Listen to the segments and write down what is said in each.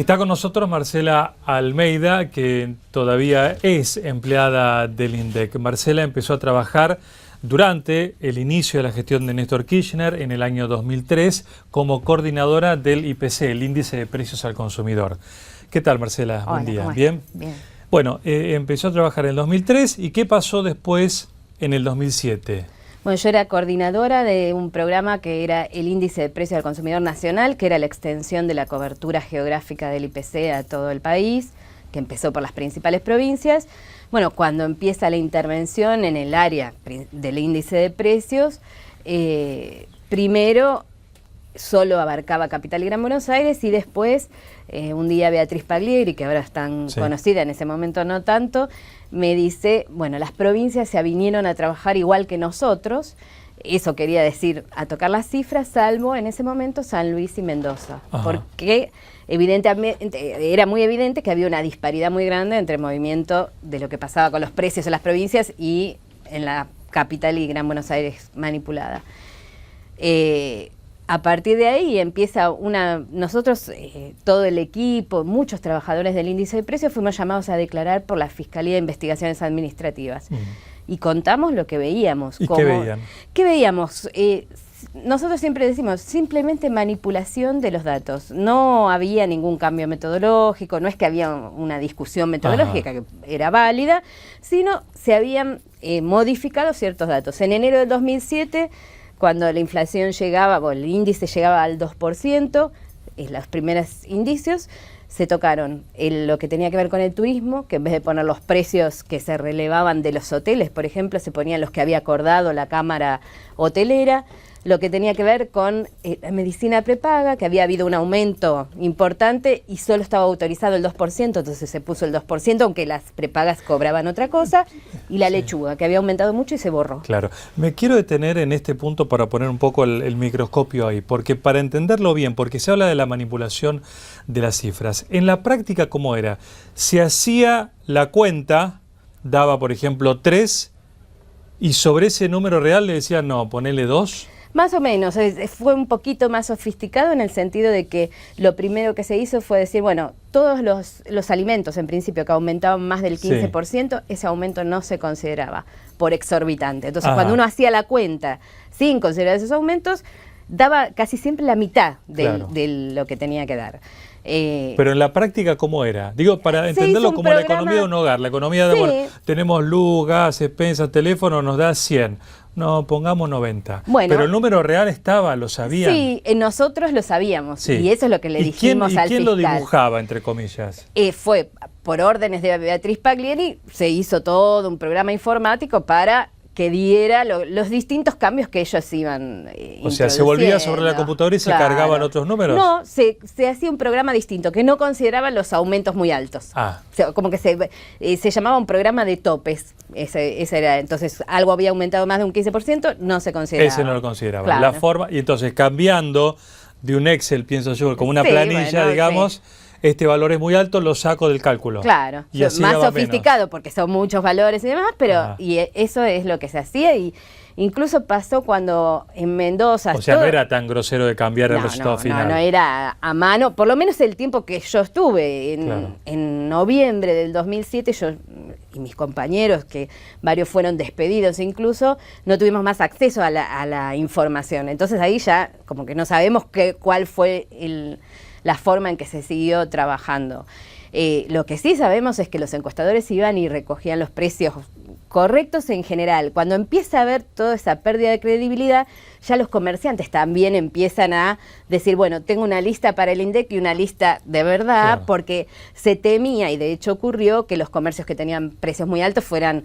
Está con nosotros Marcela Almeida, que todavía es empleada del INDEC. Marcela empezó a trabajar durante el inicio de la gestión de Néstor Kirchner en el año 2003 como coordinadora del IPC, el Índice de Precios al Consumidor. ¿Qué tal, Marcela? Hola, buen día. ¿Bien? Bien. Bueno, empezó a trabajar en el 2003 y ¿qué pasó después en el 2007? Bueno, yo era coordinadora de un programa que era el Índice de Precios al Consumidor Nacional, que era la extensión de la cobertura geográfica del IPC a todo el país, que empezó por las principales provincias. Bueno, cuando empieza la intervención en el área del índice de precios, primero solo abarcaba Capital y Gran Buenos Aires y después, un día Beatriz Paglieri, que ahora es tan conocida, en ese momento no tanto, me dice, bueno, las provincias se avinieron a trabajar igual que nosotros, eso quería decir, a tocar las cifras, salvo en ese momento San Luis y Mendoza, porque evidentemente era muy evidente que había una disparidad muy grande entre el movimiento de lo que pasaba con los precios en las provincias y en la Capital y Gran Buenos Aires manipulada. A partir de ahí empieza nosotros, todo el equipo, muchos trabajadores del índice de precios, fuimos llamados a declarar por la Fiscalía de Investigaciones Administrativas. Y contamos lo que veíamos. ¿Y qué veían? ¿Qué veíamos? Nosotros siempre decimos, simplemente manipulación de los datos. No había ningún cambio metodológico, no es que había una discusión metodológica que era válida, sino se habían modificado ciertos datos. En enero del 2007... cuando la inflación llegaba, o el índice llegaba al 2%, los primeros indicios, se tocaron lo que tenía que ver con el turismo, que en vez de poner los precios que se relevaban de los hoteles, por ejemplo, se ponían los que había acordado la Cámara Hotelera, lo que tenía que ver con la medicina prepaga, que había habido un aumento importante y solo estaba autorizado el 2%, entonces se puso el 2%, aunque las prepagas cobraban otra cosa, y la lechuga, que había aumentado mucho y se borró. Claro. Me quiero detener en este punto para poner un poco el microscopio ahí, porque para entenderlo bien, porque se habla de la manipulación de las cifras. En la práctica, ¿cómo era? Se hacía la cuenta, daba, por ejemplo, 3, y sobre ese número real le decían, no, ponele 2. Más o menos, fue un poquito más sofisticado en el sentido de que lo primero que se hizo fue decir, bueno, todos los alimentos en principio que aumentaban más del 15%, ese aumento no se consideraba por exorbitante. Entonces, cuando uno hacía la cuenta sin considerar esos aumentos, daba casi siempre la mitad de lo que tenía que dar. Pero en la práctica, ¿cómo era? Digo, para entenderlo como la economía de un hogar. La economía de, bueno, tenemos luz, gas, expensas, teléfono, nos da 100. No, pongamos 90. Bueno, pero el número real estaba, lo sabían. Sí, nosotros lo sabíamos. Y eso es lo que le dijimos al fiscal. ¿Y quién lo dibujaba, entre comillas? Fue por órdenes de Beatriz Paglieri, se hizo todo un programa informático para que diera los distintos cambios que ellos iban O sea, se volvía sobre la computadora y se cargaban otros números. No, se hacía un programa distinto, que no consideraba los aumentos muy altos. O sea, como que se llamaba un programa de topes. Ese era, entonces, algo había aumentado más de un 15%, no se consideraba. Ese no lo consideraba. La forma, y entonces, cambiando de un Excel, pienso yo, como una planilla, digamos... Este valor es muy alto, lo saco del cálculo. Claro, y así más sofisticado porque son muchos valores y demás, pero y eso es lo que se hacía y incluso pasó cuando en Mendoza... O sea, no era tan grosero de cambiar el resultado final. No, era a mano, por lo menos el tiempo que yo estuve. En noviembre del 2007 yo y mis compañeros, que varios fueron despedidos incluso, no tuvimos más acceso a la información. Entonces ahí ya como que no sabemos cuál fue la forma en que se siguió trabajando. Lo que sí sabemos es que los encuestadores iban y recogían los precios correctos en general. Cuando empieza a haber toda esa pérdida de credibilidad, ya los comerciantes también empiezan a decir, bueno, tengo una lista para el INDEC y una lista de verdad, porque se temía, y de hecho ocurrió, que los comercios que tenían precios muy altos fueran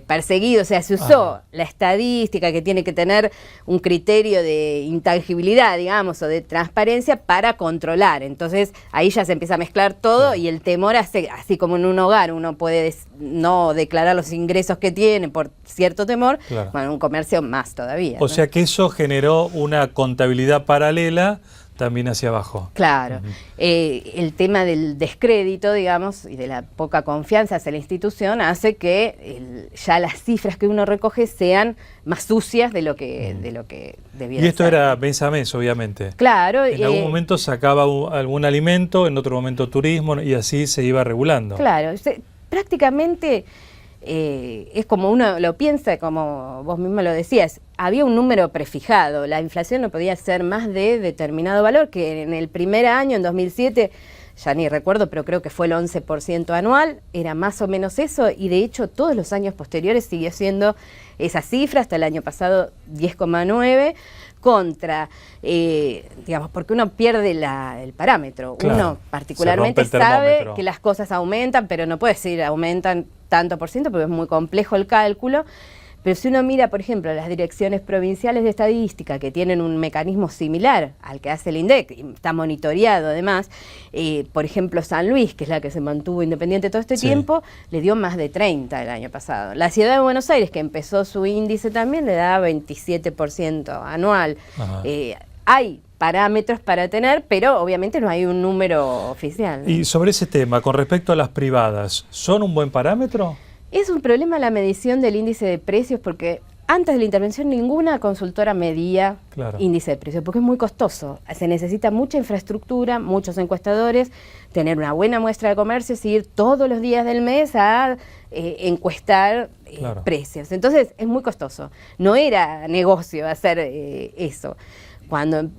perseguidos. O sea, se usó la estadística que tiene que tener un criterio de intangibilidad, digamos, o de transparencia para controlar. Entonces, ahí ya se empieza a mezclar todo y el temor hace, así como en un hogar uno puede no declarar los ingresos que tiene por cierto temor, bueno, un comercio más todavía. O sea que eso generó una contabilidad paralela también hacia abajo. Claro. El tema del descrédito, digamos, y de la poca confianza hacia la institución hace que ya las cifras que uno recoge sean más sucias de lo que debiera ser. Y esto era mes a mes, obviamente. Claro. En algún momento sacaba algún alimento, en otro momento turismo, y así se iba regulando. Claro. Prácticamente es como uno lo piensa, como vos mismo lo decías, había un número prefijado, la inflación no podía ser más de determinado valor, que en el primer año, en 2007, ya ni recuerdo, pero creo que fue el 11% anual, era más o menos eso, y de hecho todos los años posteriores siguió siendo esa cifra, hasta el año pasado 10,9%, contra, digamos, porque uno pierde el parámetro. Claro, uno particularmente se rompe el sabe termómetro. que las cosas aumentan, pero no puede decir aumentan tanto por ciento porque es muy complejo el cálculo. Pero si uno mira, por ejemplo, las direcciones provinciales de estadística, que tienen un mecanismo similar al que hace el INDEC, y está monitoreado además, por ejemplo, San Luis, que es la que se mantuvo independiente todo este tiempo, le dio más de 30 el año pasado. La ciudad de Buenos Aires, que empezó su índice también, le da 27% anual. Hay parámetros para tener, pero obviamente no hay un número oficial, ¿no? Y sobre ese tema, con respecto a las privadas, ¿son un buen parámetro? Es un problema la medición del índice de precios porque antes de la intervención ninguna consultora medía índice de precios porque es muy costoso. Se necesita mucha infraestructura, muchos encuestadores, tener una buena muestra de comercio, ir todos los días del mes a encuestar precios. Entonces es muy costoso. No era negocio hacer eso. Cuando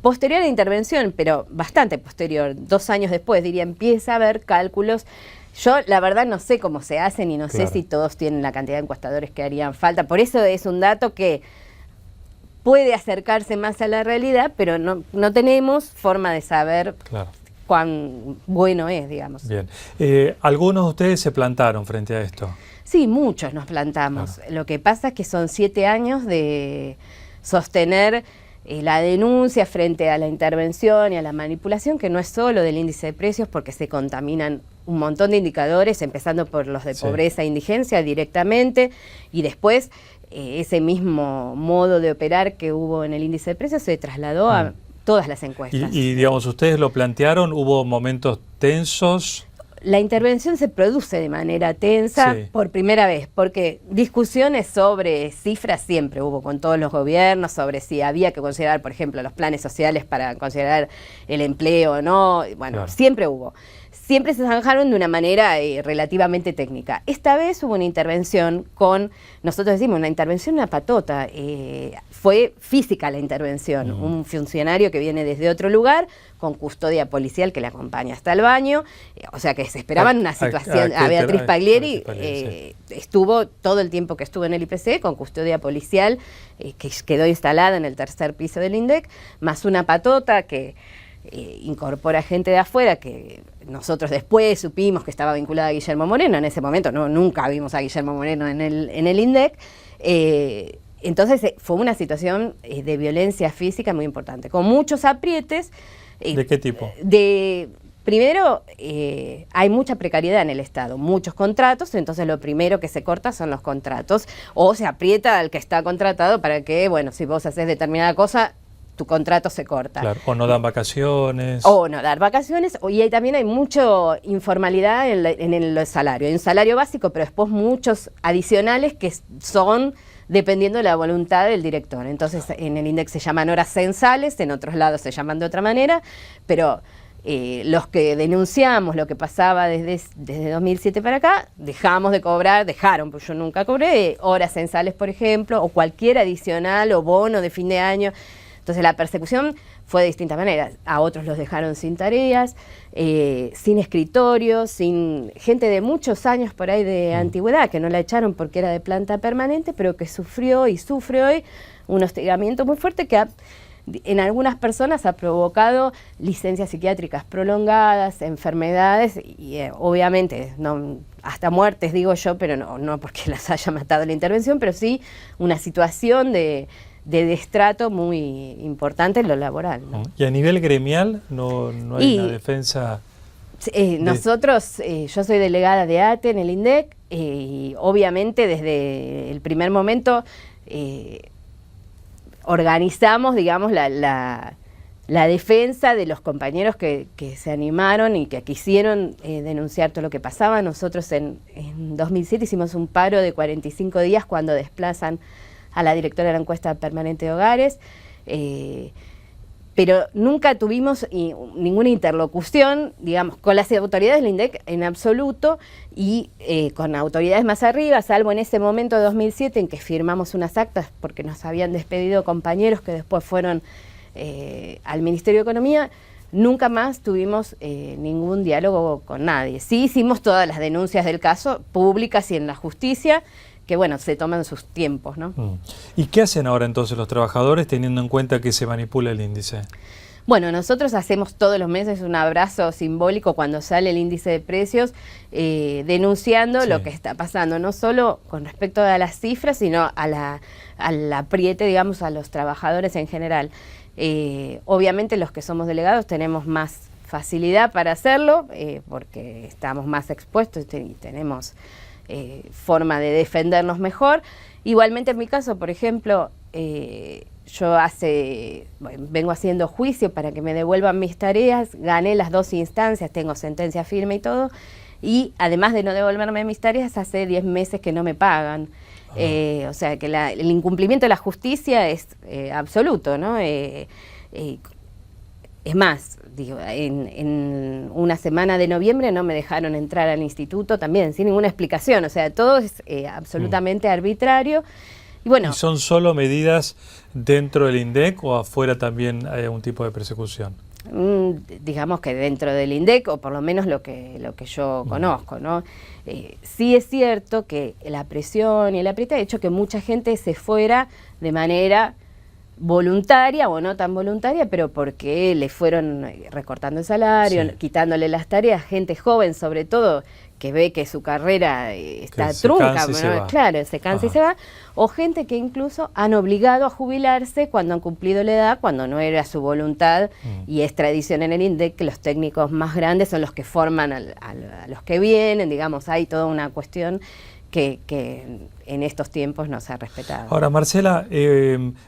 posterior a la intervención, pero bastante posterior, 2 años después, diría, empieza a haber cálculos. Yo, la verdad, no sé cómo se hacen y no sé si todos tienen la cantidad de encuestadores que harían falta. Por eso es un dato que puede acercarse más a la realidad, pero no tenemos forma de saber cuán bueno es, digamos. Bien. ¿Algunos de ustedes se plantaron frente a esto? Sí, muchos nos plantamos. Lo que pasa es que son 7 años de sostener la denuncia frente a la intervención y a la manipulación, que no es solo del índice de precios, porque se contaminan un montón de indicadores, empezando por los de pobreza e indigencia directamente, y después ese mismo modo de operar que hubo en el índice de precios se trasladó a todas las encuestas. Y digamos, ustedes lo plantearon, ¿hubo momentos tensos? La intervención se produce de manera tensa por primera vez, porque discusiones sobre cifras siempre hubo con todos los gobiernos, sobre si había que considerar, por ejemplo, los planes sociales para considerar el empleo o no, bueno, siempre hubo. Siempre se zanjaron de una manera relativamente técnica. Esta vez hubo una intervención con, nosotros decimos, una intervención, una patota. Fue física la intervención. Un funcionario que viene desde otro lugar, con custodia policial que le acompaña hasta el baño. O sea que se esperaban una situación. A Beatriz Paglieri estuvo todo el tiempo que estuvo en el IPC con custodia policial, que quedó instalada en el 3er piso del INDEC, más una patota que incorpora gente de afuera que nosotros después supimos que estaba vinculada a Guillermo Moreno. En ese momento nunca vimos a Guillermo Moreno en el INDEC. Entonces fue una situación de violencia física muy importante, con muchos aprietes. ¿De qué tipo? Primero, hay mucha precariedad en el Estado, muchos contratos, entonces lo primero que se corta son los contratos, o se aprieta al que está contratado para que, bueno, si vos haces determinada cosa, tu contrato se corta. Claro, o no dan vacaciones. O no dar vacaciones, y también hay mucha informalidad en el salario. Hay un salario básico, pero después muchos adicionales que son dependiendo de la voluntad del director. Entonces, en el INDEC se llaman horas censales, en otros lados se llaman de otra manera, pero los que denunciamos lo que pasaba desde 2007 para acá, dejaron, pues yo nunca cobré, horas censales, por ejemplo, o cualquier adicional o bono de fin de año. Entonces la persecución fue de distintas maneras. A otros los dejaron sin tareas, sin escritorios, sin gente de muchos años por ahí de antigüedad, que no la echaron porque era de planta permanente, pero que sufrió y sufre hoy un hostigamiento muy fuerte que en algunas personas ha provocado licencias psiquiátricas prolongadas, enfermedades y obviamente hasta muertes, digo yo, pero no porque las haya matado la intervención, pero sí una situación de destrato muy importante en lo laboral, ¿no? ¿Y a nivel gremial no hay una defensa? Nosotros, yo soy delegada de ATE en el INDEC y obviamente desde el primer momento organizamos, digamos, la defensa de los compañeros que se animaron y que quisieron denunciar todo lo que pasaba. Nosotros en 2007 hicimos un paro de 45 días cuando desplazan a la directora de la encuesta permanente de hogares, pero nunca tuvimos ninguna interlocución, digamos, con las autoridades del INDEC en absoluto y con autoridades más arriba, salvo en ese momento de 2007 en que firmamos unas actas porque nos habían despedido compañeros que después fueron al Ministerio de Economía. Nunca más tuvimos ningún diálogo con nadie. Sí hicimos todas las denuncias del caso públicas y en la justicia, que bueno, se toman sus tiempos, ¿no? ¿Y qué hacen ahora entonces los trabajadores teniendo en cuenta que se manipula el índice? Bueno, nosotros hacemos todos los meses un abrazo simbólico cuando sale el índice de precios, denunciando lo que está pasando, no solo con respecto a las cifras, sino al apriete, digamos, a los trabajadores en general. Obviamente los que somos delegados tenemos más facilidad para hacerlo, porque estamos más expuestos y tenemos forma de defendernos mejor. Igualmente en mi caso, por ejemplo, yo vengo haciendo juicio para que me devuelvan mis tareas, gané las 2 instancias, tengo sentencia firme y todo, y además de no devolverme mis tareas, hace 10 meses que no me pagan. O sea que el incumplimiento de la justicia es absoluto, ¿no? Es más, digo, en una semana de noviembre no me dejaron entrar al instituto también, sin ninguna explicación, o sea, todo es absolutamente arbitrario. Y bueno, ¿y son solo medidas dentro del INDEC o afuera también hay algún tipo de persecución? Digamos que dentro del INDEC, o por lo menos lo que yo conozco, ¿no? Sí es cierto que la presión y el apriete ha hecho que mucha gente se fuera de manera voluntaria o no tan voluntaria, pero porque le fueron recortando el salario, quitándole las tareas, gente joven sobre todo, que ve que su carrera está trunca, claro, se cansa y se va, o gente que incluso han obligado a jubilarse cuando han cumplido la edad, cuando no era su voluntad, y es tradición en el INDEC que los técnicos más grandes son los que forman a los que vienen, digamos, hay toda una cuestión que en estos tiempos no se ha respetado. Ahora, Marcela,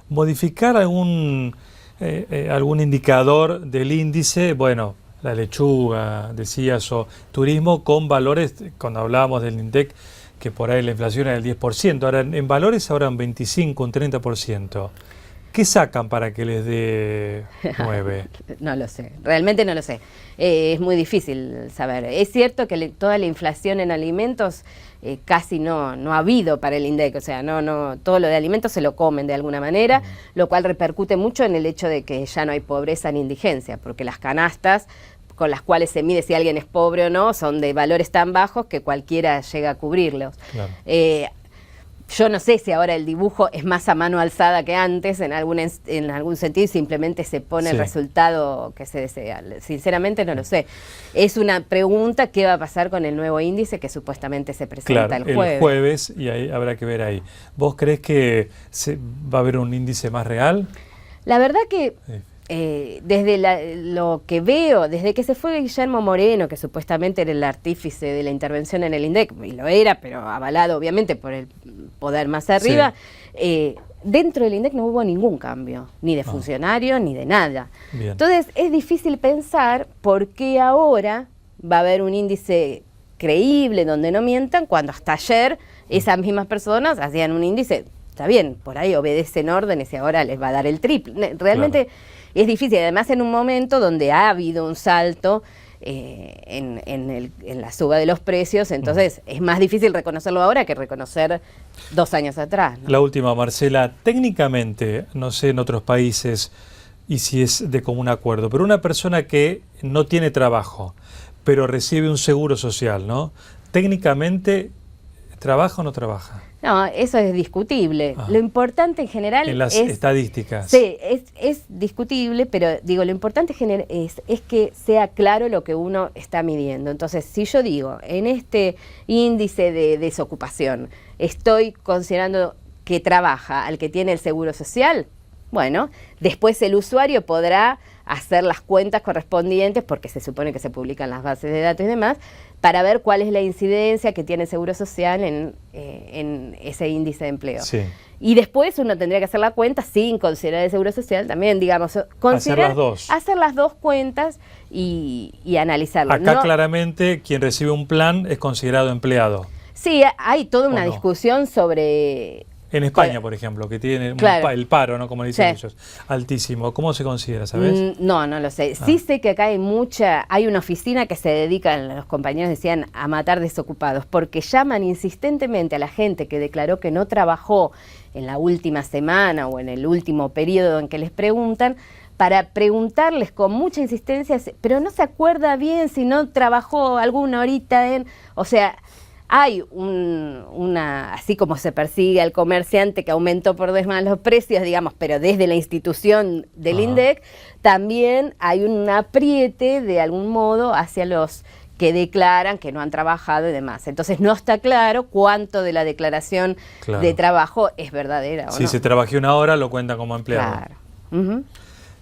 modificar algún indicador del índice, bueno, la lechuga, decías, o turismo con valores, cuando hablábamos del INDEC, que por ahí la inflación era del 10%, ahora en valores ahora un 25, un 30%. ¿Qué sacan para que les dé 9? No lo sé, realmente no lo sé. Es muy difícil saber. Es cierto que toda la inflación en alimentos casi no ha habido para el INDEC, o sea, no todo lo de alimentos se lo comen de alguna manera, lo cual repercute mucho en el hecho de que ya no hay pobreza ni indigencia, porque las canastas con las cuales se mide si alguien es pobre o no son de valores tan bajos que cualquiera llega a cubrirlos. Claro. Yo no sé si ahora el dibujo es más a mano alzada que antes, en algún sentido, simplemente se pone el resultado que se desea. Sinceramente no lo sé. Es una pregunta, ¿qué va a pasar con el nuevo índice que supuestamente se presenta el jueves? El jueves, y ahí habrá que ver ahí. ¿Vos crees que va a haber un índice más real? La verdad que desde lo que veo, desde que se fue Guillermo Moreno, que supuestamente era el artífice de la intervención en el INDEC, y lo era, pero avalado obviamente por el poder más arriba, dentro del INDEC no hubo ningún cambio, ni de funcionario, ni de nada. Bien. Entonces es difícil pensar por qué ahora va a haber un índice creíble donde no mientan, cuando hasta ayer esas mismas personas hacían un índice, está bien, por ahí obedecen órdenes y ahora les va a dar el triple. Realmente es difícil, además en un momento donde ha habido un salto en la suba de los precios, entonces es más difícil reconocerlo ahora que reconocer 2 años atrás, ¿no? La última, Marcela, técnicamente, no sé en otros países y si es de común acuerdo, pero una persona que no tiene trabajo, pero recibe un seguro social, ¿no? Técnicamente, ¿trabaja o no trabaja? No, eso es discutible. Lo importante en general en las estadísticas. Sí, es discutible, pero digo, lo importante es que sea claro lo que uno está midiendo. Entonces, si yo digo, en este índice de desocupación, estoy considerando que trabaja al que tiene el seguro social, bueno, después el usuario podrá hacer las cuentas correspondientes, porque se supone que se publican las bases de datos y demás, para ver cuál es la incidencia que tiene el Seguro Social en ese índice de empleo. Sí. Y después uno tendría que hacer la cuenta sin considerar el Seguro Social también, digamos, considerar, hacer las dos cuentas y analizarlo. Acá claramente quien recibe un plan es considerado empleado. Sí, hay toda una discusión sobre... En España, por ejemplo, que tiene el paro, ¿no? Como dicen ellos, altísimo. ¿Cómo se considera, sabes? No lo sé. Sí sé que acá hay una oficina que se dedica, los compañeros decían, a matar desocupados, porque llaman insistentemente a la gente que declaró que no trabajó en la última semana o en el último periodo en que les preguntan, para preguntarles con mucha insistencia, pero no se acuerda bien si no trabajó alguna horita en... O sea... Hay así como se persigue al comerciante que aumentó por demás los precios, digamos, pero desde la institución del INDEC, también hay un apriete de algún modo hacia los que declaran que no han trabajado y demás. Entonces no está claro cuánto de la declaración de trabajo es verdadera. Si se trabajó una hora, lo cuenta como empleado. Claro.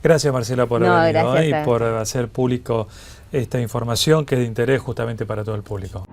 Gracias, Marcela, por haber venido y por hacer público esta información que es de interés justamente para todo el público.